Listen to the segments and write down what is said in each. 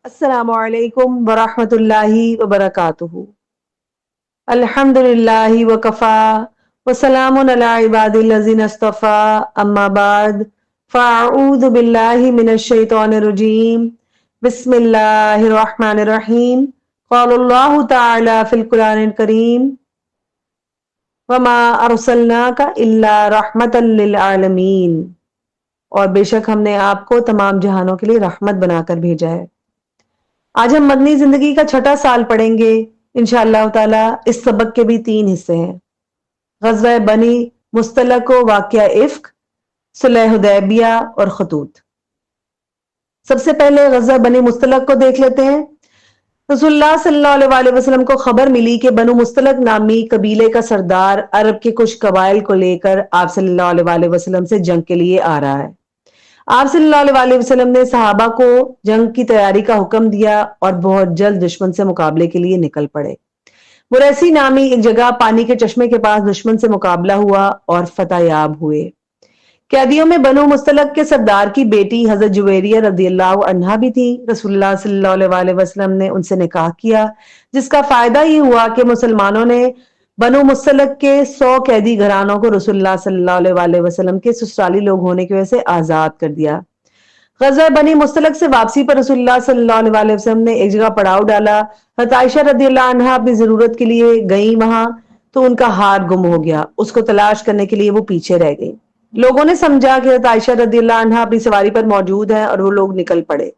السلام علیکم ورحمۃ اللہ وبرکاتہ۔ الحمدللہ وکفا وسلام علی عباد الذین اصطفیٰ، اما بعد فاعوذ باللہ من الشیطان الرجیم، بسم اللہ الرحمن الرحیم۔ قال اللہ تعالی فی القرآن الکریم، وما ارسلناک الا رحمۃ للعالمین، اور بے شک ہم نے آپ کو تمام جہانوں کے لیے رحمت بنا کر بھیجا ہے۔ آج ہم مدنی زندگی کا چھٹا سال پڑھیں گے انشاءاللہ تعالی۔ اس سبق کے بھی 3 حصے ہیں: غزوہ بنی مصطلق و واقعہ افک، صلح حدیبیہ اور خطوط۔ سب سے پہلے غزوہ بنی مصطلق کو دیکھ لیتے ہیں۔ رسول اللہ صلی اللہ علیہ وسلم کو خبر ملی کہ بنو مصطلق نامی قبیلے کا سردار عرب کے کچھ قبائل کو لے کر آپ صلی اللہ علیہ وسلم سے جنگ کے لیے آ رہا ہے۔ آپ صلی اللہ علیہ وسلم نے صحابہ کو جنگ کی تیاری کا حکم دیا اور بہت جلد دشمن سے مقابلے کے لیے نکل پڑے۔ مریسی نامی ایک جگہ پانی کے چشمے کے پاس دشمن سے مقابلہ ہوا اور فتح یاب ہوئے۔ قیدیوں میں بنو مصطلق کے سردار کی بیٹی حضرت جویریہ رضی اللہ عنہا بھی تھی۔ رسول اللہ صلی اللہ علیہ وسلم نے ان سے نکاح کیا، جس کا فائدہ یہ ہوا کہ مسلمانوں نے بنو مصطلق کے 100 قیدی گھرانوں کو رسول اللہ صلی اللہ علیہ وسلم کے سسرالی لوگ ہونے کی وجہ سے آزاد کر دیا۔ غزوہ بنی مصطلق سے واپسی پر رسول اللہ صلی اللہ علیہ وسلم نے ایک جگہ پڑاؤ ڈالا۔ حضرت عائشہ رضی اللہ عنہا اپنی ضرورت کے لیے گئیں وہاں تو ان کا ہار گم ہو گیا۔ اس کو تلاش کرنے کے لیے وہ پیچھے رہ گئی۔ لوگوں نے سمجھا کہ حضرت عائشہ رضی اللہ عنہا اپنی سواری پر موجود ہیں اور وہ لوگ نکل پڑے۔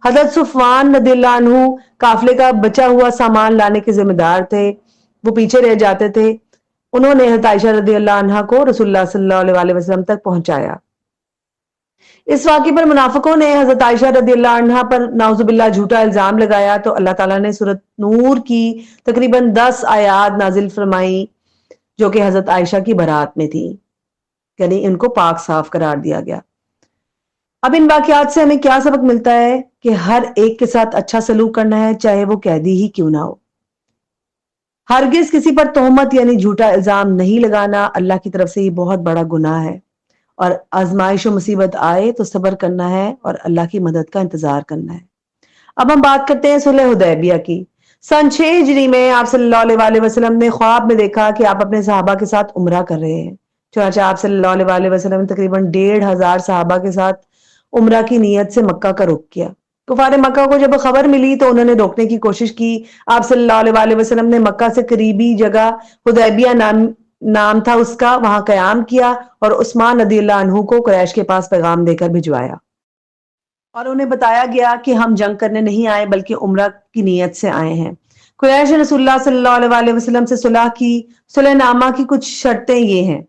حضرت صفوان رضی اللہ عنہ قافلے کا بچا ہوا سامان لانے کے ذمہ دار تھے، وہ پیچھے رہ جاتے تھے۔ انہوں نے حضرت عائشہ رضی اللہ عنہا کو رسول اللہ صلی اللہ علیہ وسلم تک پہنچایا۔ اس واقعے پر منافقوں نے حضرت عائشہ رضی اللہ عنہا پر نعوذ باللہ جھوٹا الزام لگایا تو اللہ تعالیٰ نے سورۃ نور کی تقریباً 10 آیات نازل فرمائی جو کہ حضرت عائشہ کی برات میں تھی، یعنی ان کو پاک صاف قرار دیا گیا۔ اب ان واقعات سے ہمیں کیا سبق ملتا ہے کہ ہر ایک کے ساتھ اچھا سلوک کرنا ہے، چاہے وہ قیدی ہی کیوں نہ ہو۔ ہرگز کسی پر تہمت یعنی جھوٹا الزام نہیں لگانا، اللہ کی طرف سے یہ بہت بڑا گناہ ہے۔ اور آزمائش و مصیبت آئے تو صبر کرنا ہے اور اللہ کی مدد کا انتظار کرنا ہے۔ اب ہم بات کرتے ہیں صلح حدیبیہ کی۔ سن 6 ہجری میں آپ صلی اللہ علیہ وسلم نے خواب میں دیکھا کہ آپ اپنے صحابہ کے ساتھ عمرہ کر رہے ہیں۔ چنانچہ آپ صلی اللہ علیہ وسلم نے تقریباً 1500 صحابہ کے ساتھ عمرہ کی نیت سے مکہ کا رخ کیا۔ کفار مکہ کو جب خبر ملی تو انہوں نے روکنے کی کوشش کی۔ آپ صلی اللہ علیہ وسلم نے مکہ سے قریبی جگہ حدیبیہ نام تھا اس کا، وہاں قیام کیا اور عثمان رضی اللہ عنہ کو قریش کے پاس پیغام دے کر بھجوایا اور انہیں بتایا گیا کہ ہم جنگ کرنے نہیں آئے بلکہ عمرہ کی نیت سے آئے ہیں۔ قریش نے رسول اللہ صلی اللہ علیہ وسلم سے صلح کی۔ صلح نامہ کی کچھ شرطیں یہ ہیں: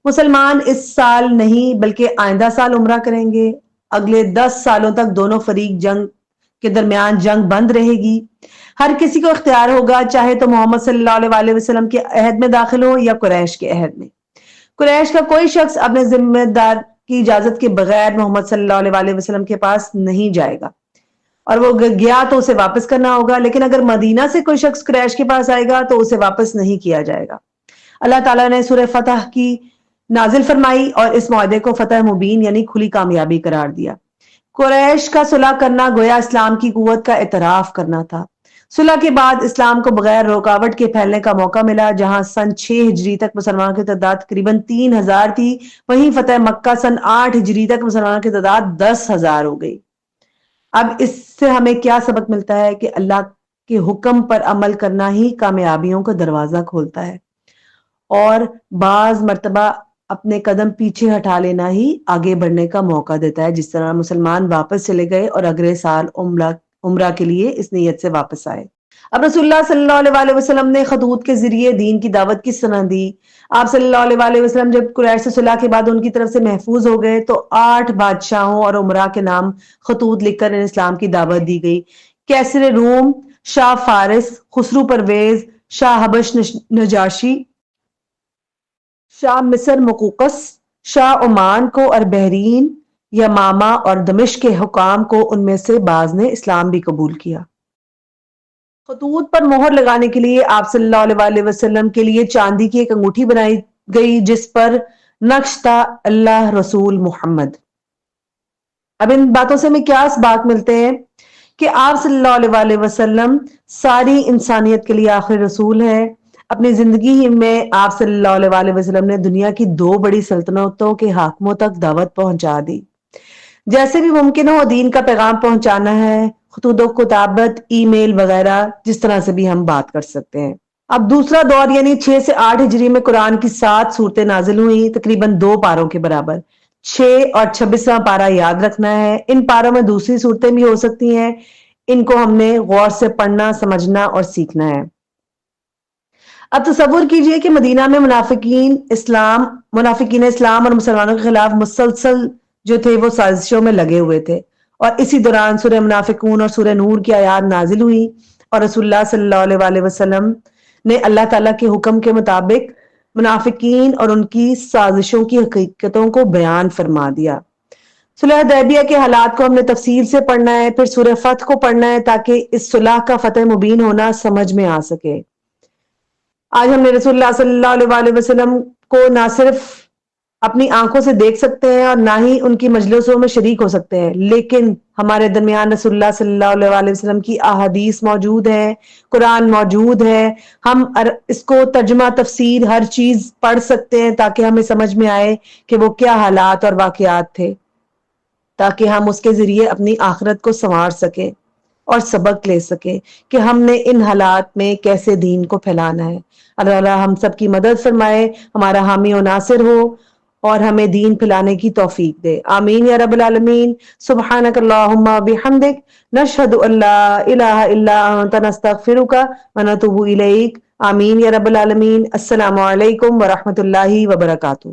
مسلمان اس سال نہیں بلکہ آئندہ سال عمرہ کریں گے، اگلے 10 سالوں تک دونوں فریق جنگ کے درمیان جنگ بند رہے گی، ہر کسی کو اختیار ہوگا چاہے تو محمد صلی اللہ علیہ وسلم کے عہد میں داخل ہو یا قریش کے عہد میں۔ قریش کا کوئی شخص اپنے ذمہ دار کی اجازت کے بغیر محمد صلی اللہ علیہ وسلم کے پاس نہیں جائے گا، اور وہ گیا تو اسے واپس کرنا ہوگا، لیکن اگر مدینہ سے کوئی شخص قریش کے پاس آئے گا تو اسے واپس نہیں کیا جائے گا۔ اللہ تعالیٰ نے سورہ فتح کی نازل فرمائی اور اس معاہدے کو فتح مبین یعنی کھلی کامیابی قرار دیا۔ قریش کا صلح کرنا گویا اسلام کی قوت کا اعتراف کرنا تھا۔ صلح کے بعد اسلام کو بغیر رکاوٹ کے پھیلنے کا موقع ملا۔ جہاں سن 6 ہجری تک مسلمانوں کی تعداد تقریباً 3000 تھی، وہیں فتح مکہ سن 8 ہجری تک مسلمانوں کی تعداد 10,000 ہو گئی۔ اب اس سے ہمیں کیا سبق ملتا ہے کہ اللہ کے حکم پر عمل کرنا ہی کامیابیوں کا دروازہ کھولتا ہے، اور بعض مرتبہ اپنے قدم پیچھے ہٹا لینا ہی آگے بڑھنے کا موقع دیتا ہے، جس طرح مسلمان واپس چلے گئے اور اگلے سال عمرہ کے لیے اس نیت سے واپس آئے۔ اب رسول اللہ صلی اللہ علیہ وسلم نے خطوط کے ذریعے دین کی دعوت کس طرح دی؟ آپ صلی اللہ علیہ وسلم جب قریش سے صلح کے بعد ان کی طرف سے محفوظ ہو گئے تو 8 بادشاہوں اور عمراء کے نام خطوط لکھ کر اسلام کی دعوت دی گئی۔ کیسر روم، شاہ فارس خسرو پرویز، شاہ حبش نجاشی، شاہ مصر مقوقس، شاہ عمان کو اور بحرین، یمامہ اور دمشق کے حکام کو ان میں سے بعض نے اسلام بھی قبول کیا۔ خطوط پر مہر لگانے کے لیے آپ صلی اللہ علیہ وسلم کے لیے چاندی کی ایک انگوٹھی بنائی گئی جس پر نقش تھا اللہ رسول محمد۔ اب ان باتوں سے ہمیں کیا اسباق ملتے ہیں کہ آپ صلی اللہ علیہ وسلم ساری انسانیت کے لیے آخری رسول ہے۔ اپنی زندگی میں آپ صلی اللہ علیہ وسلم نے دنیا کی 2 بڑی سلطنتوں کے حاکموں تک دعوت پہنچا دی۔ جیسے بھی ممکن ہو دین کا پیغام پہنچانا ہے، خطوط و کتابت، ای میل وغیرہ، جس طرح سے بھی ہم بات کر سکتے ہیں۔ اب دوسرا دور یعنی 6 سے 8 ہجری میں قرآن کی 7 صورتیں نازل ہوئی، تقریباً 2 پاروں کے برابر۔ 6 اور 26واں پارہ یاد رکھنا ہے۔ ان پاروں میں دوسری صورتیں بھی ہو سکتی ہیں، ان کو ہم نے غور سے پڑھنا، سمجھنا اور سیکھنا ہے۔ اب تصور کیجئے کہ مدینہ میں منافقین اسلام اور مسلمانوں کے خلاف مسلسل جو تھے وہ سازشوں میں لگے ہوئے تھے، اور اسی دوران سورہ منافقون اور سورہ نور کی آیات نازل ہوئی، اور رسول اللہ صلی اللہ علیہ وسلم نے اللہ تعالیٰ کے حکم کے مطابق منافقین اور ان کی سازشوں کی حقیقتوں کو بیان فرما دیا۔ صلح حدیبیہ کے حالات کو ہم نے تفصیل سے پڑھنا ہے، پھر سورہ فتح کو پڑھنا ہے تاکہ اس صلح کا فتح مبین ہونا سمجھ میں آ سکے۔ آج ہم نے رسول اللہ صلی اللہ علیہ وسلم کو نہ صرف اپنی آنکھوں سے دیکھ سکتے ہیں اور نہ ہی ان کی مجلسوں میں شریک ہو سکتے ہیں، لیکن ہمارے درمیان رسول اللہ صلی اللہ علیہ وسلم کی احادیث موجود ہیں، قرآن موجود ہے، ہم اس کو ترجمہ تفسیر ہر چیز پڑھ سکتے ہیں تاکہ ہمیں سمجھ میں آئے کہ وہ کیا حالات اور واقعات تھے، تاکہ ہم اس کے ذریعے اپنی آخرت کو سنوار سکیں اور سبق لے سکیں کہ ہم نے ان حالات میں کیسے دین کو پھیلانا ہے۔ اللہ تعالیٰ ہم سب کی مدد فرمائے، ہمارا حامی و ناصر ہو اور ہمیں دین پھیلانے کی توفیق دے، آمین یا رب العالمین۔ سبحانک اللہم و بحمدک، نشہد ان لا الہ الا انت، نستغفرک و نتوب الیک، آمین یا رب العالمین۔ السلام علیکم ورحمۃ اللہ وبرکاتہ۔